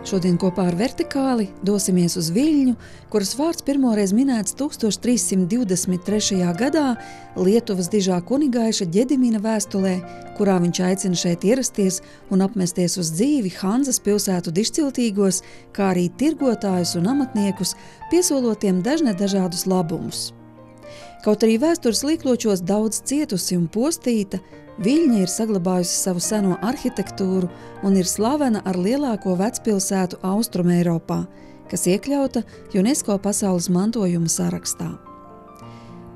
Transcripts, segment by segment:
Šodien kopā ar Vertikāli dosimies uz Viļņu, kuras vārds pirmoreiz minēts 1323. gadā Lietuvas dižā kunigaiša Ģedimina vēstulē, kurā viņš aicina šeit ierasties un apmesties uz dzīvi Hanzas pilsētu dižciltīgos, kā arī tirgotājus un amatniekus, piesolotiem dažādus labumus. Kaut arī vēstures līkločos daudz cietusi un postīta, Viļņa ir saglabājusi savu seno arhitektūru un ir slavena ar lielāko vecpilsētu Austrumeiropā, kas iekļauta UNESCO pasaules mantojuma sarakstā.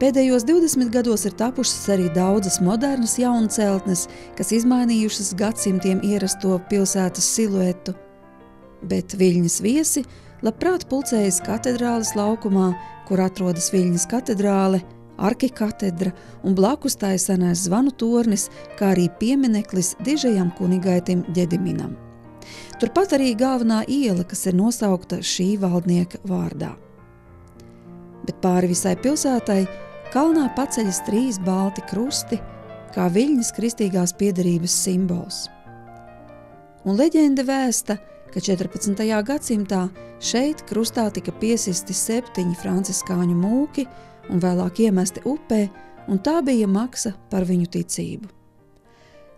Pēdējos 20 gados ir tapušas arī daudzas modernas jaunceltnes, kas izmainījušas gadsimtiem ierasto pilsētas siluetu, bet Viļņas viesi labprāt pulcējas katedrāles laukumā, kur atrodas Viļņas katedrāle, arkikatedra un blakus tai senais zvanu tornis, kā arī piemineklis dižajam kunigaitim Ģediminam. Turpat arī galvenā iela, kas ir nosaukta šī valdnieka vārdā. Bet pāri visai pilsētai kalnā paceļas 3 balti krusti, kā Viļņas kristīgās piederības simbols. Un leģenda vēsta, ka 14. gadsimtā šeit krustā tika piesisti 7 franciskāņu mūki un vēlāk iemesti upē, un tā bija maksa par viņu ticību.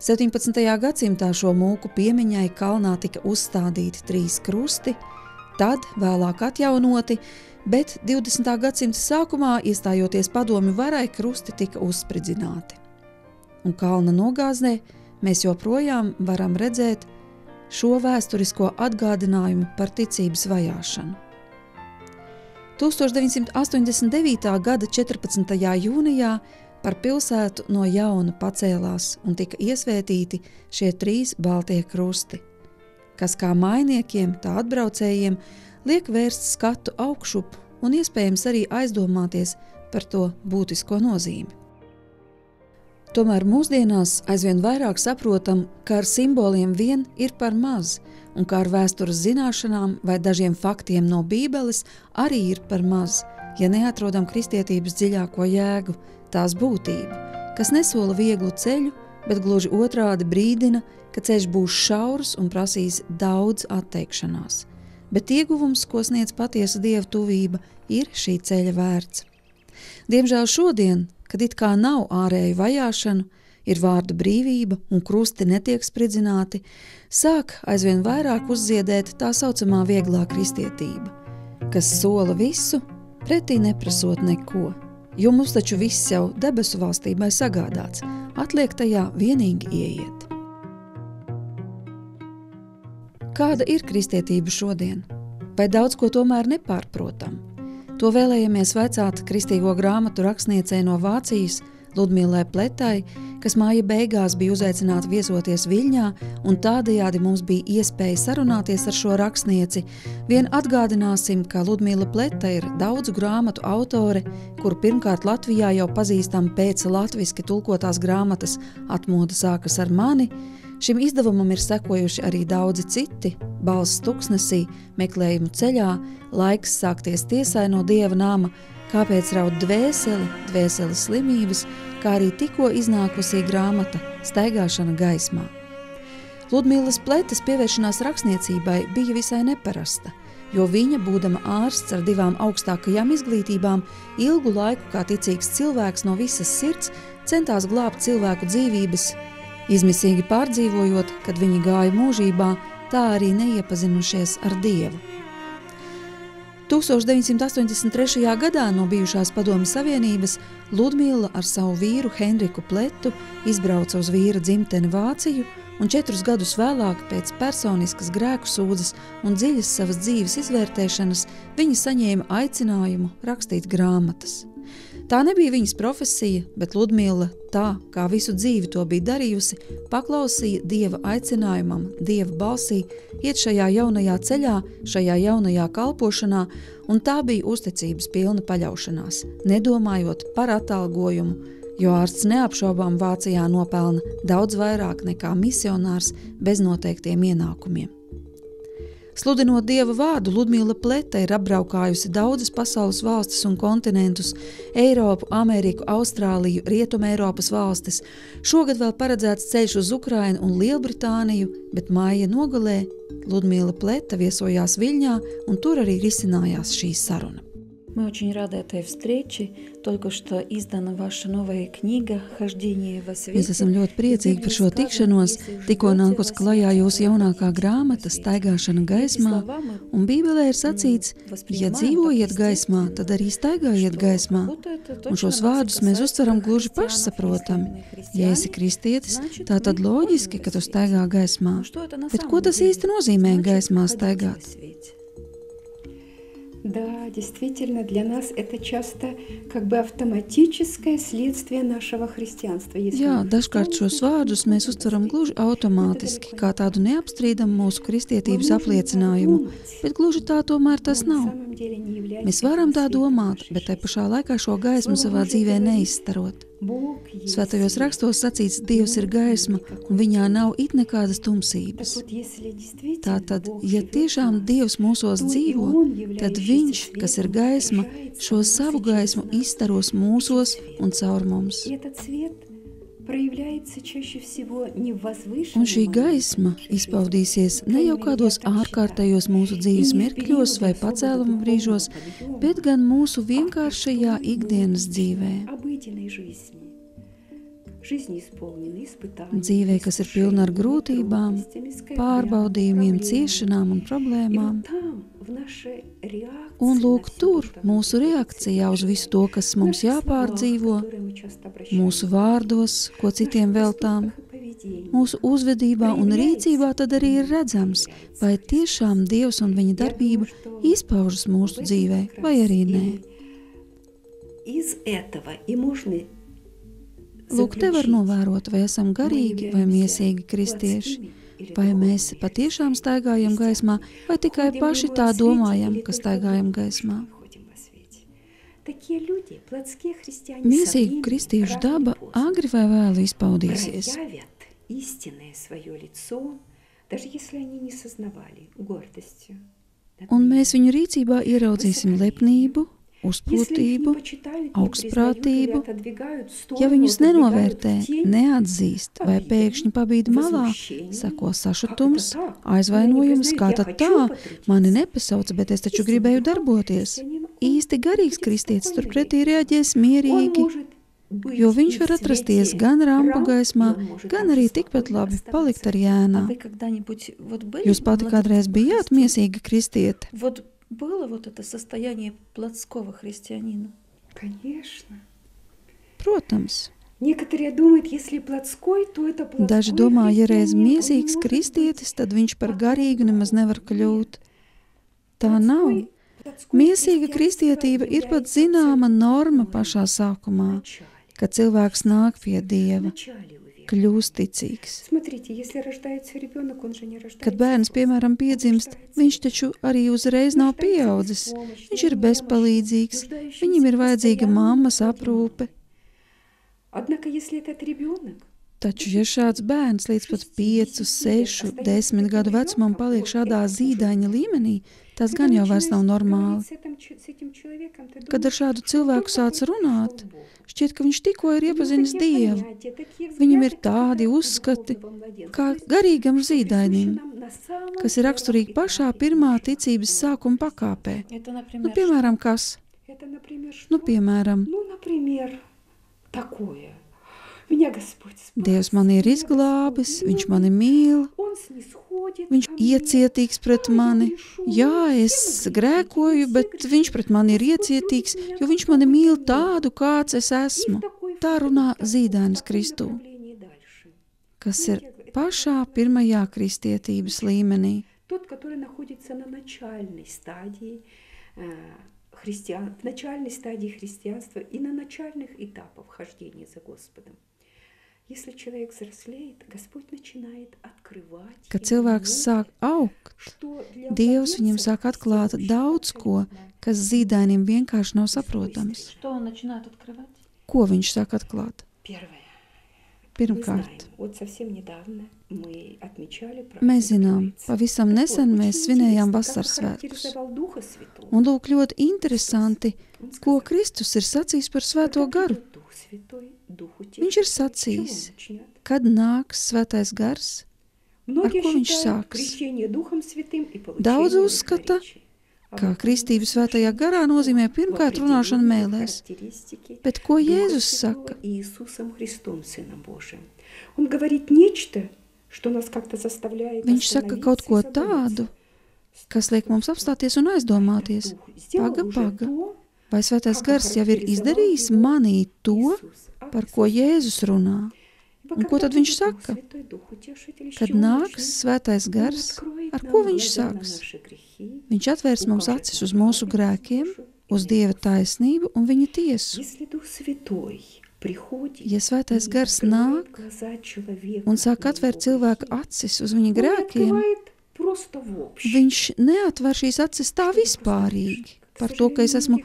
17. gadsimtā šo mūku piemiņai kalnā tika uzstādīti 3 krusti, tad vēlāk atjaunoti, bet 20. gadsimta sākumā, iestājoties padomju varai, krusti tika uzspridzināti. Un kalna nogāznē mēs joprojām varam redzēt šo vēsturisko atgādinājumu par ticības vajāšanu. 1989. gada 14. jūnijā par pilsētu no jauna pacēlās un tika iesvētīti šie 3 baltie krusti, kas kā mājniekiem, tā atbraucējiem liek vērst skatu augšup un iespējams arī aizdomāties par to būtisko nozīmi. Tomēr mūsdienās aizvien vairāk saprotam, ka ar simboliem vien ir par maz, un kā ar vēstures zināšanām vai dažiem faktiem no Bībeles arī ir par maz, ja neatrodam kristietības dziļāko jēgu, tās būtību, kas nesola vieglu ceļu, bet gluži otrādi brīdina, ka ceļš būs šaurs un prasīs daudz atteikšanās. Bet ieguvums, ko sniedz patiesa Dieva tuvība, ir šī ceļa vērts. Diemžēl šodien, kad it kā nav ārēju vajāšanu, ir vārda brīvība un krusti netiek spridzināti, sāk aizvien vairāk uzziedēt tā saucamā vieglā kristietība, kas sola visu, pretī neprasot neko, jo mums taču viss jau debesu valstībai sagādāts, atliek tajā vienīgi ieiet. Kāda ir kristietība šodien? Vai daudz ko tomēr nepārprotam? To vēlējamies vaicāt kristīgo grāmatu rakstniecei no Vācijas Ludmilai Pletai, kas māja beigās bija uzaicināta viesoties Viļņā, un tādējādi mums bija iespēja sarunāties ar šo rakstnieci. Vien atgādināsim, ka Ludmila Pleta ir daudzu grāmatu autore, kuru pirmkārt Latvijā jau pazīstam pēc latviski tulkotās grāmatas Atmoda sākas ar mani. Šim izdevumam ir sekojuši arī daudzi citi, Balss tuksnesī, Meklējumu ceļā, Laiks sākties tiesai no Dieva nama, Kāpēc raud dvēseli, dvēseles slimības, kā arī tikko iznākusī grāmata Staigāšana gaismā. Ludmilas Pletas pievēršanās rakstniecībai bija visai neparasta, jo viņa, būdama ārsts ar 2 augstākajām izglītībām, ilgu laiku kā ticīgs cilvēks no visas sirds centās glābt cilvēku dzīvības, izmisīgi pārdzīvojot, kad viņi gāja mūžībā, tā arī neiepazinušies ar Dievu. 1983. gadā no bijušās Padomju Savienības Ludmila ar savu vīru Henriku Pletu izbrauca uz vīra dzimteni Vāciju, un 4 gadus vēlāk pēc personiskas grēku sūdzes un dziļas savas dzīves izvērtēšanas viņa saņēma aicinājumu rakstīt grāmatas. Tā nebija viņas profesija, bet Ludmila, tā kā visu dzīvi to bija darījusi, paklausīja Dieva aicinājumam, Dieva balsī, iet šajā jaunajā ceļā, šajā jaunajā kalpošanā, un tā bija uzticības pilna paļaušanās, nedomājot par atalgojumu, jo ārsts neapšaubām Vācijā nopelna daudz vairāk nekā misionārs bez noteiktiem ienākumiem. Sludinot Dieva vārdu, Ludmila Plete ir apbraukājusi daudzas pasaules valstis un kontinentus – Eiropu, Ameriku, Austrāliju, Rietumeiropas valstis. Šogad vēl paredzēts ceļš uz Ukrainu un Lielbritāniju, bet māja nogalē Ludmila Plete viesojās Viļņā un tur arī risinājās šī saruna. Мы очень рады этой встрече. Только что издана ваша новая книга «Хождение во свете». Mēs esam ļoti priecīgi par šo tikšanos. Tikko nākos klajā jūsu jaunākā grāmata Staigāšana gaismā, un Bībelē ir sacīts, ja dzīvojiet gaismā, tad arī staigājiet gaismā. Un šos vārdus mēs uztveram gluži pašsaprotami. Ja esi kristietis, tā tad loģiski, ka tu staigā gaismā. Bet ko tas īsti nozīmē gaismā staigāt? Да, действительно, для нас это часто как бы автоматическое следствие нашего христианства. Jā, dažkārt šos vārdus mēs uztveram gluži automātiski, kā tādu neapstrīdamu mūsu kristietības apliecinājumu, bet gluži tā tomēr tas nav. Mēs varam tā domāt, bet tai pašā laikā šo gaismu savā dzīvē neizstarot. Svētajos rakstos sacīts, Dievs ir gaisma, un viņā nav it nekādas tumsības. Tātad, ja tiešām Dievs mūsos dzīvo, tad Viņš, kas ir gaisma, šo savu gaismu izstaros mūsos un caur mums. Un šī gaisma izpaudīsies ne jau kādos ārkārtējos mūsu dzīves mirkļos vai pacēluma brīžos, bet gan mūsu vienkāršajā ikdienas dzīvē. Dzīvē, kas ir pilna ar grūtībām, pārbaudījumiem, ciešanām un problēmām. Un lūk, tur mūsu reakcijā uz visu to, kas mums jāpārdzīvo, mūsu vārdos, ko citiem veltām, mūsu uzvedībā un rīcībā tad arī ir redzams, vai tiešām Dievs un viņa darbība izpaužas mūsu dzīvē, vai arī nē. Lūk, te var novērot, vai esam garīgi vai miesīgi kristieši, vai mēs patiešām staigājam gaismā, vai tikai paši tā domājam, ka staigājam gaismā. Miesīgu kristiešu daba agri vai vēlu izpaudīsies. Un mēs viņu rīcībā ieraudzīsim lepnību, uzpūtību, augstprātību. Ja viņus nenovērtē, neatzīst vai pēkšņi pabīd malā, sako sašutums, aizvainojums, kā tad tā, mani nepasauca, bet es taču gribēju darboties. Īsti garīgs kristietis turpretī reaģēs mierīgi, jo viņš var atrasties gan rampu gaismā, gan arī tikpat labi palikt ar jēnā. Jūs pati kādreiz bijāt miesīga kristiete? Было вот это состояние плотского христианина? Конечно. Protams. Некоторые думают, если плотской, то это плотской. Daži domā, ja reiz miesīgs kristietis, tad viņš par garīgu nemaz nevar kļūt. Tā nav. Miesīga kristietība ir pat zināma norma pašā sākumā, kad cilvēks nāk pie Dieva, kļūst ticīgs. Kad bērns, piemēram, piedzimst, viņš taču arī uzreiz nav pieaudzis. Viņš ir bezpalīdzīgs, viņam ir vajadzīga mammas aprūpe. Taču, ja šāds bērns līdz pat 5, 6, 10 gadu vecumam paliek šādā zīdaiņa līmenī, tas gan jau vairs nav normāli. Kad ar šādu cilvēku sāc runāt, šķiet, ka viņš tikko ir iepazinis Dievu. Viņam ir tādi uzskati, kā garīgam zīdainim, kas ir raksturīgi pašā pirmā ticības sākuma pakāpē. Nu, piemēram, kas? Nu, piemēram, Dievs mani ir izglābis, viņš mani mīl, viņš iecietīgs pret mani. Jā, es grēkoju, bet viņš pret mani ir iecietīgs, jo viņš mani mīl tādu, kāds es esmu. Tā runā zīdainis Kristū, kas ir pašā pirmajā kristietības līmenī. В начальной стадии христианства и на начальных этапах хождения за Господом. Если человек взрослеет, Господь начинает открывать. Kad cilvēks sāk augt, Dievs viņam sāk atklāt daudz ko, kas zīdainim vienkārši nav saprotams. Ko viņš sāk atklāt? Pirmkārt, Вот совсем недавно мы отмечали mēs праздник zinām, Троицы. pavisam Так nesen вот, mēs очень svinējām интересно, как vasaras svētkus. охарактеризовал Духа Святого. Un lūk, ļoti interesanti, Он ko сказал, Kristus ir sacījis par svēto когда garu. придет Дух Святой, Дух Viņš ir Утешитель, с чего sacījis, он начнет? kad nāks svētais gars. Многие ko viņš считают sāks? крещение Духом Святым и получение Daudz uzskata, речи. ka kristība svētajā garā nozīmē pirmkārt runāšanu mēlēs. Bet ko Jēzus saka? Иисусом Христом, Сыном Божиим. Он говорит нечто, что нас как-то заставляет Viņš saka kaut ko tādu, kas liek mums apstāties un aizdomāties. Paga. Vai svētais gars jau ir izdarījis manī to, par ko Jēzus runā? Un ko tad viņš saka? Kad nāks svētais gars, ar ko viņš sāks? Viņš atvērs mums acis uz mūsu grēkiem, uz Dieva taisnību un viņa tiesu. Ja svētais gars nāk un sāk atvērt cilvēku acis uz viņa grēkiem, viņš neatver šīs acis tā vispārīgi par to, ka es esmu,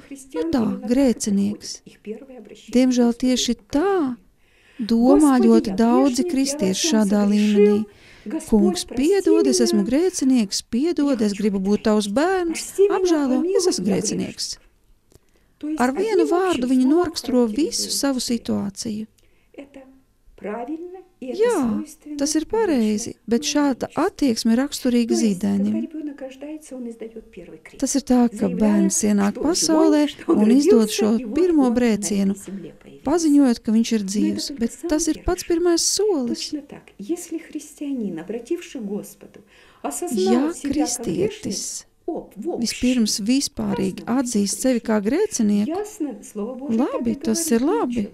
grēcinieks. Diemžēl tieši tā domā ļoti daudzi kristieši šādā līmenī. Kungs, piedod, es esmu grēcinieks, piedod, es gribu būt tavs bērns, apžēlo, es esmu grēcinieks. Ar vienu vārdu viņi noraksturo visu savu situāciju. Jā, tas ir pareizi, bet šāda attieksme ir raksturīga zīdainim. Tas ir tā, ka bērns ienāk pasaulē un izdod šo pirmo brēcienu, paziņojot, ka viņš ir dzīvs, bet tas ir pats pirmais solis. Ja kristietis vispirms vispārīgi atzīst sevi kā grēcinieku, labi, tas ir labi.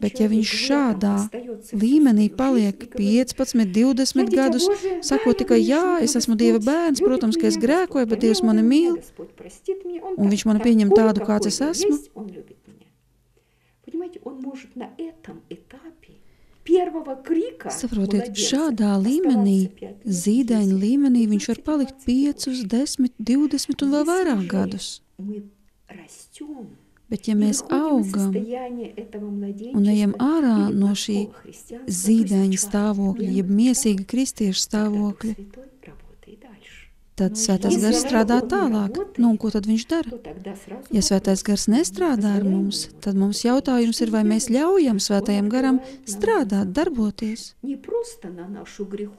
Bet ja viņš šādā līmenī paliek 15, 20 gadus, sakot tikai, jā, es esmu Dieva bērns, protams, ka es grēkoju, bet Dievs mani mīl, un viņš mani pieņem tādu, kāds es esmu, saprotiet, šādā līmenī, zīdaiņa līmenī, viņš var palikt 5, 10, 20 un vēl vairāk gadus. Bet ja mēs augam un ejam ārā no šī zīdaiņa stāvokļa, jeb miesīga kristieša stāvokļa, tad svētais gars strādā tālāk. Nu, un ko tad viņš dara? Ja svētais gars nestrādā ar mums, tad mums jautājums ir, vai mēs ļaujam svētajam garam strādāt, darboties.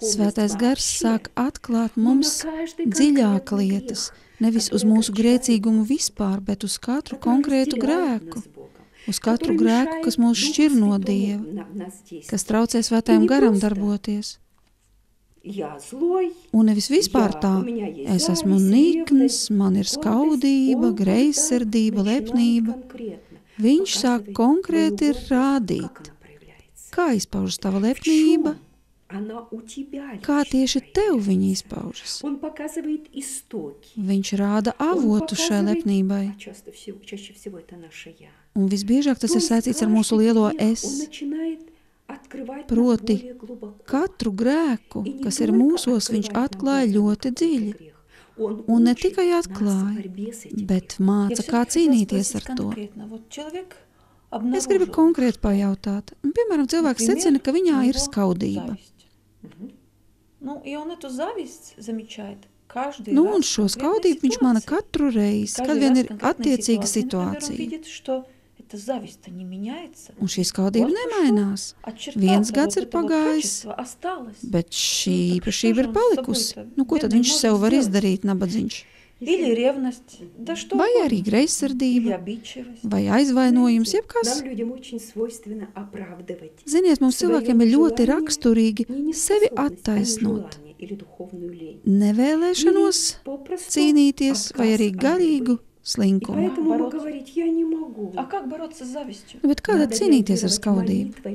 Svētais gars sāk atklāt mums dziļāk lietas, nevis uz mūsu grēcīgumu vispār, bet uz katru konkrētu grēku. Uz katru grēku, kas mūs šķir no Dieva, kas traucē svētajam garam darboties. Un nevis vispār tā, es esmu nikns, man ir skaudība, greizsirdība, lepnība. Viņš sāk konkrēti rādīt, kā izpaužas tava lepnība, kā tieši tev viņa izpaužas. Viņš rāda avotu šai lepnībai. Un visbiežāk tas ir saistīts ar mūsu lielo es. Proti, katru grēku, kas ir mūsos, viņš atklāja ļoti dziļi. Un ne tikai atklāja, bet māca, kā cīnīties ar to. Es gribu konkrēti pajautāt. Piemēram, cilvēks secina, ka viņā ir skaudība. Un šo skaudību viņš mana katru reizi, kad vien ir attiecīga situācija. Un šī skaudība nemainās. 1 gads ir pagājis, bet šī īpašība ir palikusi. Ko tad viņš sev var izdarīt, nabadzīņš? Vai arī greizsirdība, vai aizvainojums, jebkas. Ziniet, mums cilvēkiem ir ļoti raksturīgi sevi attaisnot. Nevēlēšanos cīnīties, vai arī garīgu slinkumu. Bet kā tad cīnīties ar skaudību?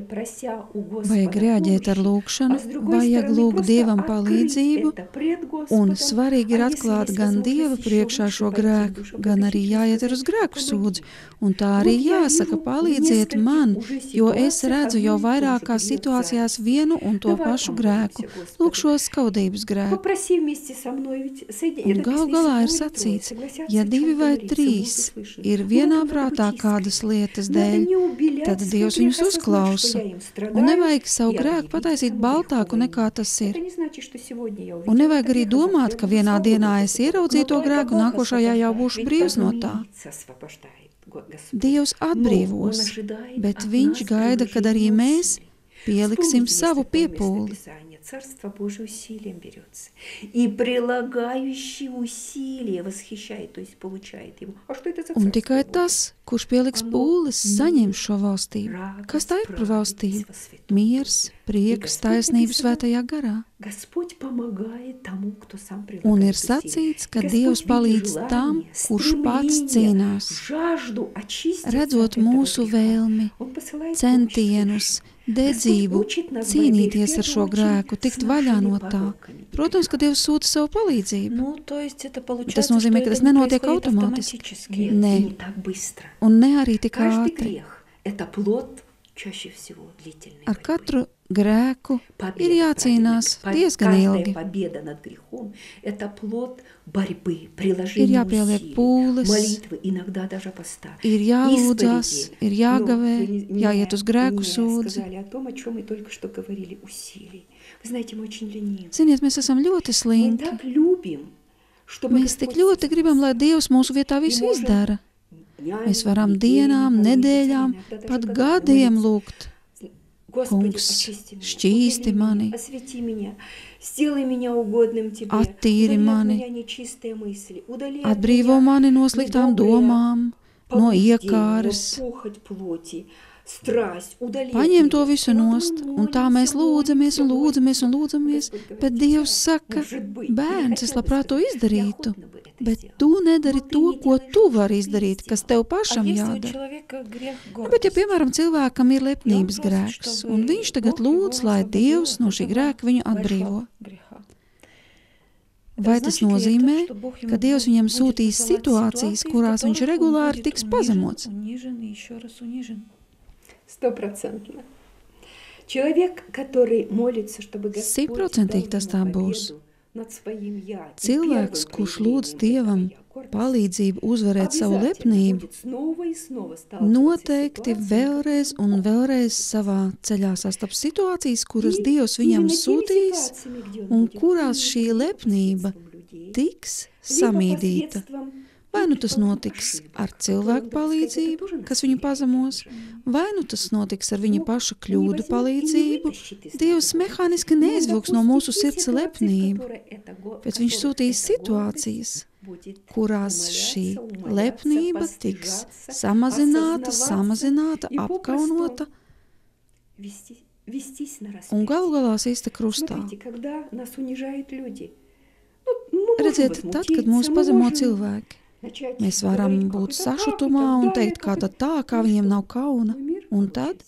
Vajag reaģēt ar lūkšanu, vajag lūgt Dievam palīdzību, un svarīgi ir atklāt gan Dieva priekšā šo grēku, gan arī jāiet uz grēku sūdzi. Un tā arī jāsaka, palīdziet man, jo es redzu jau vairākās situācijās vienu un to pašu grēku. Lūk šo skaudības grēku. Un gal galā ir sacīts, ja 2 vai trīs ir vienā prātā kādas lietas dēļ, tad Dievs viņus uzklausa. Un nevajag savu grēku pataisīt baltāku nekā tas ir. Un nevajag arī domāt, ka vienā dienā es ieraudzīju to grēku, nākošajā jau būšu brīvs no tā. Dievs atbrīvos, bet viņš gaida, kad arī mēs pieliksim savu piepūli. Царство Божие усилием берется. И прилагающий усилия восхищает, то есть получает его. А что это за царство? Un tikai tas, kurš pieliks pūles, saņem šo valstību. Kas tā ir par valstību? Miers, prieks, taisnība svētajā garā. Un ir sacīts, ka Dievs palīdz tam, kurš pats cīnās. Redzot mūsu vēlmi, centienus, dedzību, cīnīties ar šo grēku, tikt vaļā no tā. Protams, ka Dievs sūta savu palīdzību. Tas nozīmē, ka tas nenotiek automātiski. Nē. Un ne arī tik ātri. Ar katru grēku ir jācīnās diezgan ilgi. Ir jāpieliek pūles, ir jālūdzās, ir jāgavē, jāiet uz grēku sūdzi. Ziniet, mēs esam ļoti slinki. Mēs tik ļoti gribam, lai Dievs mūsu vietā visu izdara. Mēs varam dienām, nedēļām, pat gadiem lūgt. Kungs, šķīsti mani, attīri mani, atbrīvo mani no sliktām domām, no iekāres. Paņem to visu nost, un tā mēs lūdzamies un lūdzamies un lūdzamies, bet Dievs saka, bērns, es labprāt to izdarītu, bet tu nedari to, ko tu vari izdarīt, kas tev pašam jādara. Bet ja, piemēram, cilvēkam ir lepnības grēks, un viņš tagad lūdz, lai Dievs no šī grēka viņu atbrīvo. Vai tas nozīmē, ka Dievs viņam sūtīs situācijas, kurās viņš regulāri tiks pazemots? 100%. Человек, который молится, чтобы Господь дал ему победу над своим я. Cilvēks, kurš lūdz Dievam palīdzību uzvarēt savu lepnību, noteikti vēlreiz un vēlreiz savā ceļā sastaps situācijas, kuras Dievs viņam sūtīs un kurās šī lepnība tiks samīdīta. Vai nu tas notiks ar cilvēku palīdzību, kas viņu pazemos, vai nu tas notiks ar viņa paša kļūdu palīdzību. Dievs mehāniski neizvilks no mūsu sirds lepnību, bet viņš sūtīs situācijas, kurās šī lepnība tiks samazināta, apkaunota un galu galā sīsta krustā. Redziet, tad, kad mūs pazemo cilvēki, mēs varam būt sašutumā un teikt, kā tad tā, kā viņiem nav kauna. Un tad,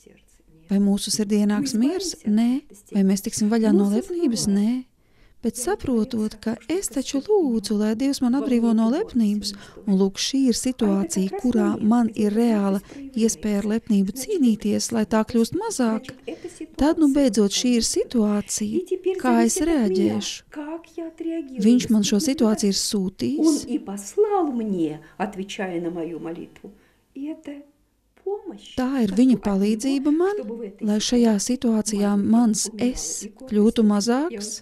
vai mūsu sirdī ienāks miers? Nē. Vai mēs tiksim vaļā no lepnības? Nē. Bet saprotot, ka es taču lūdzu, lai Dievs man atbrīvo no lepnības, un lūk, šī ir situācija, kurā man ir reāla iespēja ar lepnību cīnīties, lai tā kļūst mazāk, tad, beidzot, šī ir situācija, kā es reaģēšu. Viņš man šo situāciju ir sūtījis. Tā ir viņa palīdzība man, lai šajā situācijā mans es kļūtu mazāks.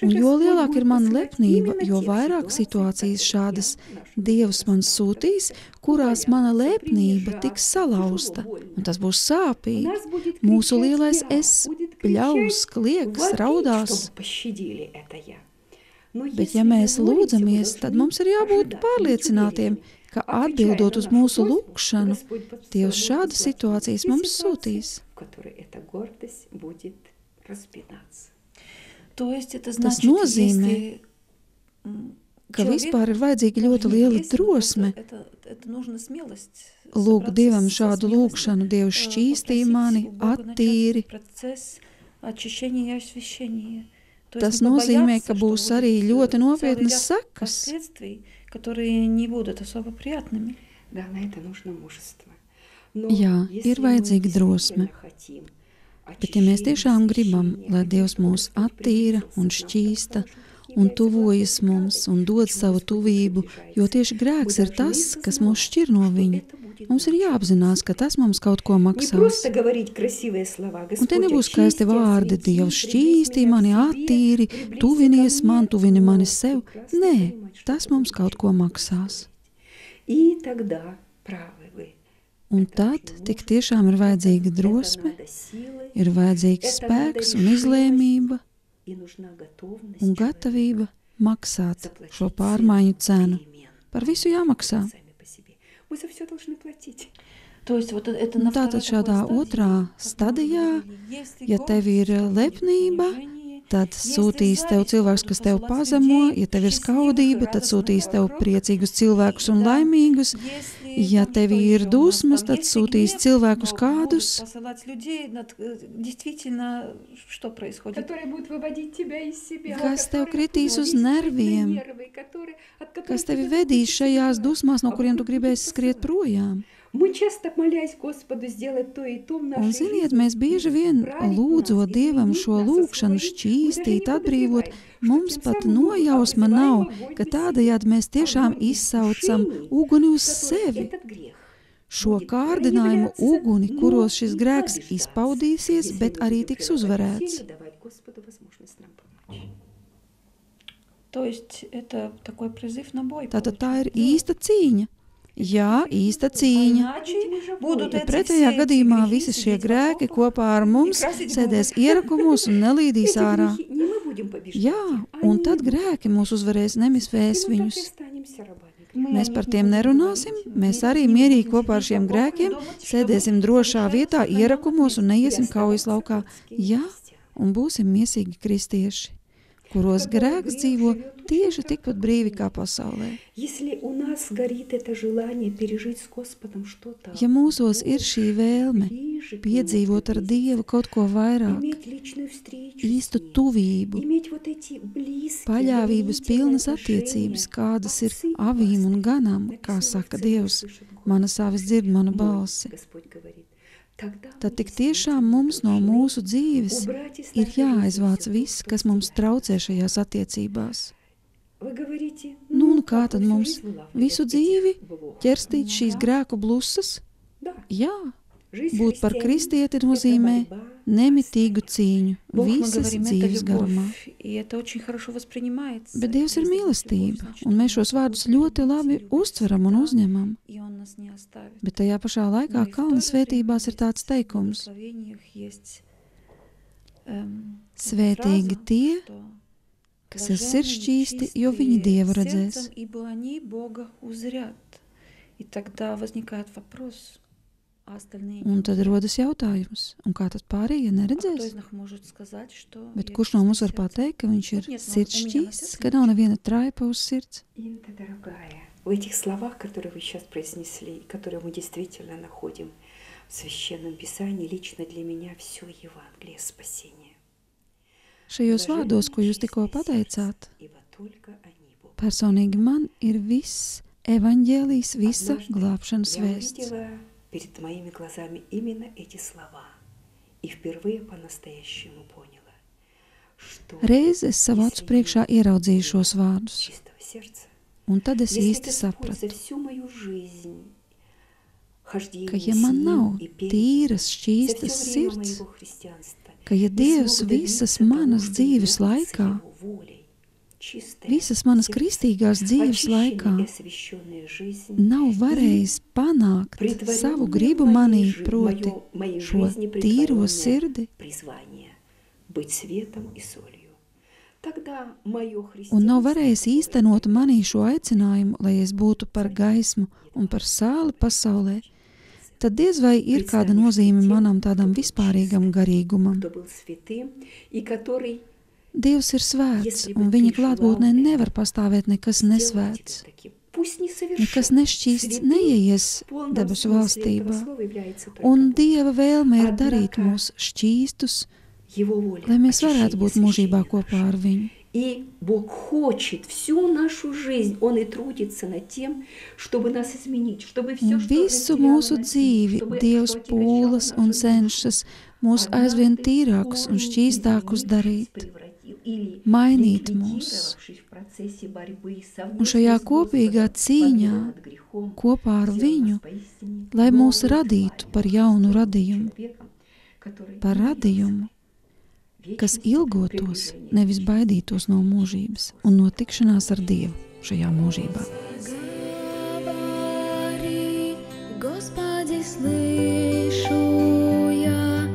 Un jo lielāka ir mana lepnība, jo vairāk situācijas šādas Dievs man sūtīs, kurās mana lepnība tiks salauzta. Un tas būs sāpīgi. Mūsu lielais es bļaus, klieks, raudās. Bet ja mēs lūdzamies, tad mums ir jābūt pārliecinātiem, ka atbildot uz mūsu lūgšanu, Dievs šādas situācijas mums sūtīs. Tas nozīmē, ka vispār ir vajadzīga ļoti liela drosme. Lūk Dievam šādu lūgšanu, Dievs šķīstī mani, attīri. Tas nozīmē, ka būs arī ļoti nopietnas sekas. Jā, ir vajadzīga drosme. Bet ja mēs tiešām gribam, lai Dievs mūs attīra un šķīsta un tuvojas mums un dod savu tuvību, jo tieši grēks ir tas, kas mūs šķir no viņa. Mums ir jāapzinās, ka tas mums kaut ko maksās. Un te nebūs skaisti vārdi, Dievs šķīstī mani, attīri, tuvinies man, tuvini mani sev. Nē, tas mums kaut ko maksās. Un tad tik tiešām ir vajadzīga drosme, ir vajadzīgs spēks un izlēmība un gatavība maksāt šo pārmaiņu cenu. Par visu jāmaksā. Tātad šādā otrā stadijā, ja tev ir lepnība, tad sūtīs tev cilvēks, kas tev pazemo, ja tev ir skaudība, tad sūtīs tev priecīgus cilvēkus un laimīgus, ja tev ir dusmas, tad sūtīs cilvēkus kādus, kas tev kritīs uz nerviem, kas tevi vedīs šajās dusmās, no kuriem tu gribēsi skriet projām. Un ziniet, mēs bieži vien lūdzot Dievam šo lūkšanu šķīstīt, atbrīvot, mums pat nojausma nav, ka tādējādi mēs tiešām izsaucam uguni uz sevi. Šo kārdinājumu uguni, kuros šis grēks izpaudīsies, bet arī tiks uzvarēts. Tātad tā ir īsta cīņa. Jā, īsta cīņa. Pretējā gadījumā visi šie grēki kopā ar mums sēdēs ierakumos un nelīdīs ārā. Jā, un tad grēki mūs uzvarēs, nevis vēsviņus. Mēs par tiem nerunāsim, mēs arī mierīgi kopā ar šiem grēkiem sēdēsim drošā vietā ierakumos un neiesim kaujas laukā. Jā, un būsim miesīgi kristieši, kuros grēks dzīvo tieši tikpat brīvi kā pasaulē. Ja mūsos ir šī vēlme piedzīvot ar Dievu kaut ko vairāk, īstu tuvību, paļāvības pilnas attiecības, kādas ir avīm un ganām, kā saka Dievs, mana savis dzird manu balsi, tad tik tiešām mums no mūsu dzīves ir jāaizvāc viss, kas mums traucē šajās attiecībās. Nu, un kā tad mums visu dzīvi ķerstīt šīs grēku blusas? Jā, būt par kristieti nozīmē nemitīgu cīņu visas dzīves garumā. Bet Dievs ir mīlestība, un mēs šos vārdus ļoti labi uztveram un uzņemam. Bet tajā pašā laikā kalna svētībās ir tāds teikums: svētīgi tie, kas ir sirdšķīsti, jo viņi Dievu redzēs. Un tad rodas jautājums, un kā tad pārējie neredzēs? Bet kurš no mums var pateikt, ka viņš ir sirdšķīsts, ka nav neviena traipa uz sirds? В этих словах, которые вы сейчас произнесли, которые мы действительно находим в Священном Писании, лично для меня все Евангелие спасения. Šajos vārdos, ko jūs tikko pateicāt, personīgi man ir viss evaņģēlijs, visa glābšanas vēsts. Reiz es savu acu priekšā ieraudzīju šos vārdus, un tad es īsti sapratu, ka ja man nav tīras, šķīstas sirds, ka ja Dievs visas manas dzīves laikā, visas manas kristīgās dzīves laikā nav varējis panākt savu gribu manī, proti šo tīro sirdi, un nav varējis īstenot manī šo aicinājumu, lai es būtu par gaismu un par sāli pasaulē, tad diez vai ir kāda nozīme manam tādam vispārīgam garīgumam. Dievs ir svēts, un viņa klātbūtnē nevar pastāvēt nekas nesvēts. Nekas nešķīsts neieies debesu valstībā, un Dieva vēlme ir darīt mūs šķīstus, lai mēs varētu būt mūžībā kopā ar viņu. И Бог хочет всю нашу жизнь, Он и трудится над тем, чтобы нас изменить, чтобы все, что visu mūsu dzīvi Dievs pūlas un cenšas mūs aizvien tīrākus un šķīstākus darīt, mainīt mūs. Un šajā kopīgā cīņā kopā ar viņu, lai mūs radītu par jaunu radījumu, par radījumu, kas ilgotos, nevis baidītos no mūžības un no tikšanās ar Dievu šajā mūžībā. Господи, слышу я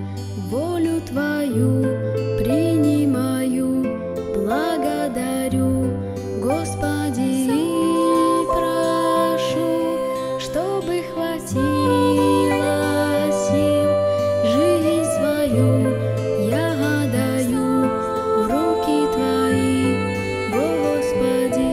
волю Твою, принимаю, благодарю, Господи, и прошу, чтобы хватило сил жизнь свою, я отдаю в руки Твои, Господи.